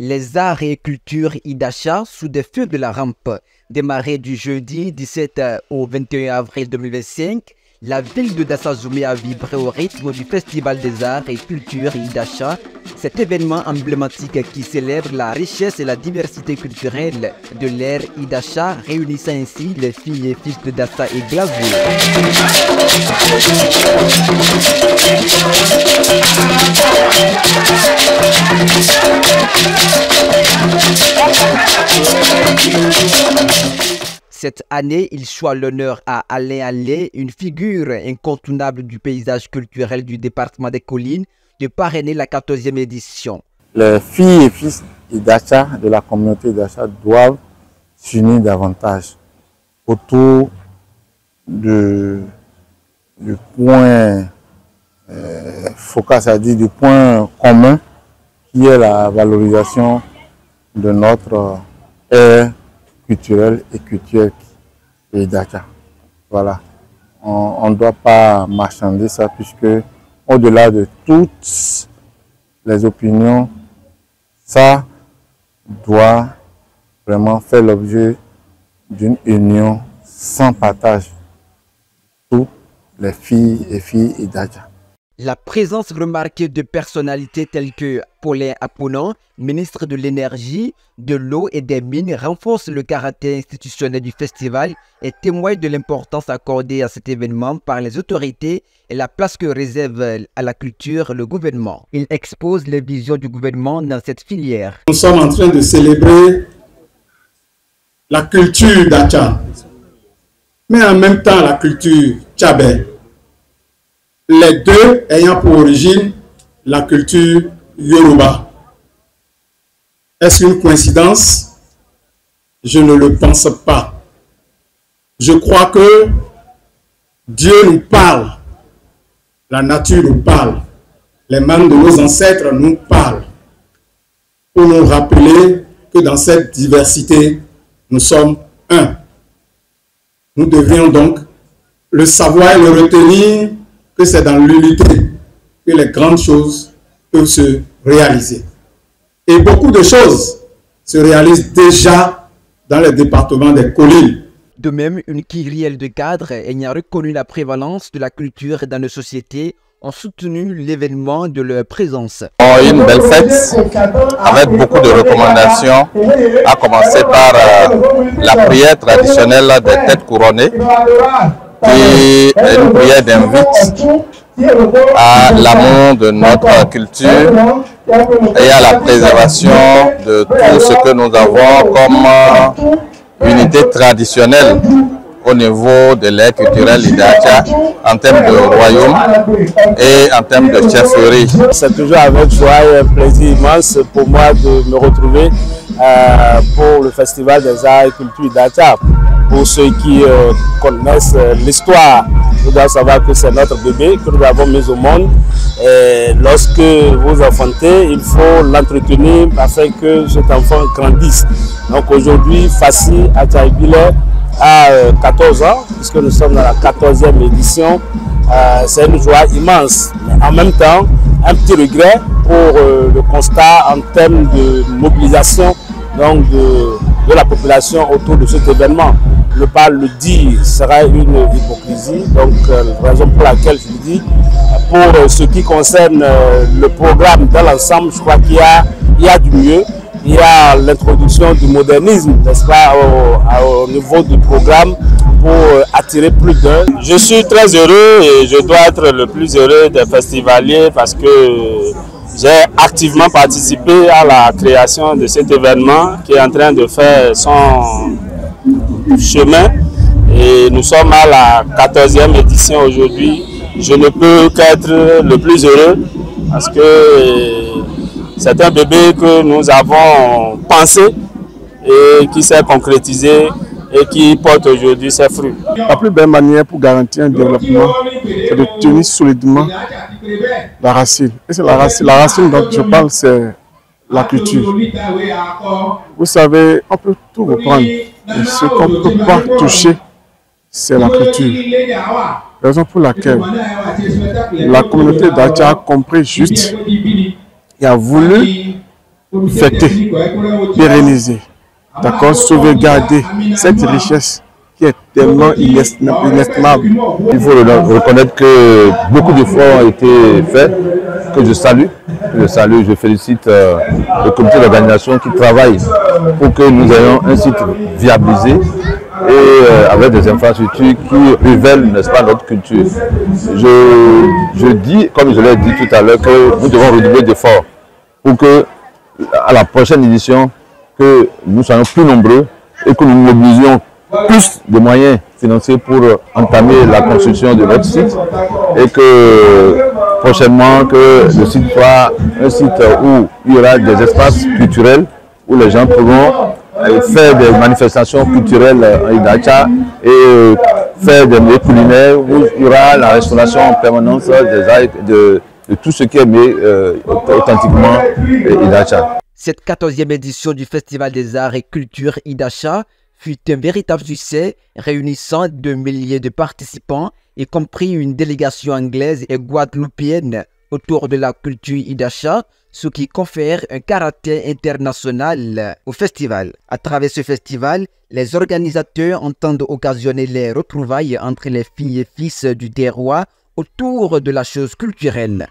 Les arts et cultures Idacha sous des feux de la rampe. Démarré du jeudi 17 au 21 avril 2025, la ville de Dassazoumé a vibré au rythme du Festival des arts et cultures Idacha. Cet événement emblématique qui célèbre la richesse et la diversité culturelle de l'ère Idacha, réunissant ainsi les filles et fils de Dassa et Glazou. Cette année, il choisit l'honneur à Alain Allé, une figure incontournable du paysage culturel du département des Collines, de parrainer la 14e édition. Les filles et fils d'Idacha, de la communauté d'Idacha, doivent s'unir davantage autour du point focal, c'est-à-dire du point commun qui est la valorisation de notre ère culturelle et culturelle Idacha. Voilà. On ne doit pas marchander ça puisque au-delà de toutes les opinions, ça doit vraiment faire l'objet d'une union sans partage. Toutes les filles et filles Idacha. La présence remarquée de personnalités telles que Paulin Aponan, ministre de l'Énergie, de l'Eau et des Mines, renforce le caractère institutionnel du festival et témoigne de l'importance accordée à cet événement par les autorités et la place que réserve à la culture le gouvernement. Il expose les visions du gouvernement dans cette filière. Nous sommes en train de célébrer la culture d'Acha, mais en même temps la culture Tchabé. Les deux ayant pour origine la culture Yoruba. Est-ce une coïncidence? Je ne le pense pas. Je crois que Dieu nous parle, la nature nous parle, les membres de nos ancêtres nous parlent, pour nous rappeler que dans cette diversité, nous sommes un. Nous devrions donc le savoir et le retenir, que c'est dans l'unité que les grandes choses peuvent se réaliser. Et beaucoup de choses se réalisent déjà dans les départements des Collines. De même, une kyrielle de cadres ayant reconnu la prévalence de la culture dans nos sociétés ont soutenu l'événement de leur présence. Une belle fête avec beaucoup de recommandations, à commencer par la prière traditionnelle des têtes couronnées, qui est une prière d'invite à l'amour de notre culture et à la préservation de tout ce que nous avons comme unité traditionnelle au niveau de l'ère culturelle Idacha en termes de royaume et en termes de chefferie. C'est toujours avec joie et un plaisir immense pour moi de me retrouver pour le Festival des Arts et Culture Idacha. Pour ceux qui connaissent l'histoire, vous devez savoir que c'est notre bébé que nous avons mis au monde. Et lorsque vous enfantez, il faut l'entretenir afin que cet enfant grandisse. Donc aujourd'hui, Fassi Achaibile a 14 ans, puisque nous sommes dans la 14e édition. C'est une joie immense. Mais en même temps, un petit regret pour le constat en termes de mobilisation donc de la population autour de cet événement. Ne pas le dire sera une hypocrisie, donc raison pour laquelle je le dis. Pour ce qui concerne le programme dans l'ensemble, je crois qu'il y a du mieux. Il y a l'introduction du modernisme, n'est-ce pas, au niveau du programme pour attirer plus d'un. Je suis très heureux et je dois être le plus heureux des festivaliers parce que j'ai activement participé à la création de cet événement qui est en train de faire son chemin et nous sommes à la 14e édition aujourd'hui. Je ne peux qu'être le plus heureux parce que c'est un bébé que nous avons pensé et qui s'est concrétisé et qui porte aujourd'hui ses fruits. La plus belle manière pour garantir un développement, c'est de tenir solidement la racine. Et c'est la racine dont je parle, c'est la culture. Vous savez, on peut tout reprendre. Et ce qu'on ne peut pas toucher, c'est la culture. Raison pour laquelle la communauté d'Acha a compris juste et a voulu fêter, pérenniser, d'accord, sauvegarder cette richesse qui est tellement inestimable. Il faut reconnaître que beaucoup d'efforts ont été faits, que je salue. Je félicite le comité d'organisation qui travaille pour que nous ayons un site viabilisé et avec des infrastructures qui révèlent, n'est-ce pas, notre culture. Je dis, comme je l'ai dit tout à l'heure, que nous devons redoubler d'efforts pour que, à la prochaine édition, que nous soyons plus nombreux et que nous mobilisions plus de moyens financiers pour entamer la construction de notre site et que prochainement que le site soit un site où il y aura des espaces culturels où les gens pourront faire des manifestations culturelles en Idacha et faire des mets culinaires où il y aura la restauration en permanence des arts de tout ce qui est authentiquement Idacha. Cette 14e édition du Festival des Arts et Culture Idacha fut un véritable succès, réunissant de milliers de participants, y compris une délégation anglaise et guadeloupéenne autour de la culture Idacha, ce qui confère un caractère international au festival. À travers ce festival, les organisateurs entendent occasionner les retrouvailles entre les filles et fils du terroir autour de la chose culturelle.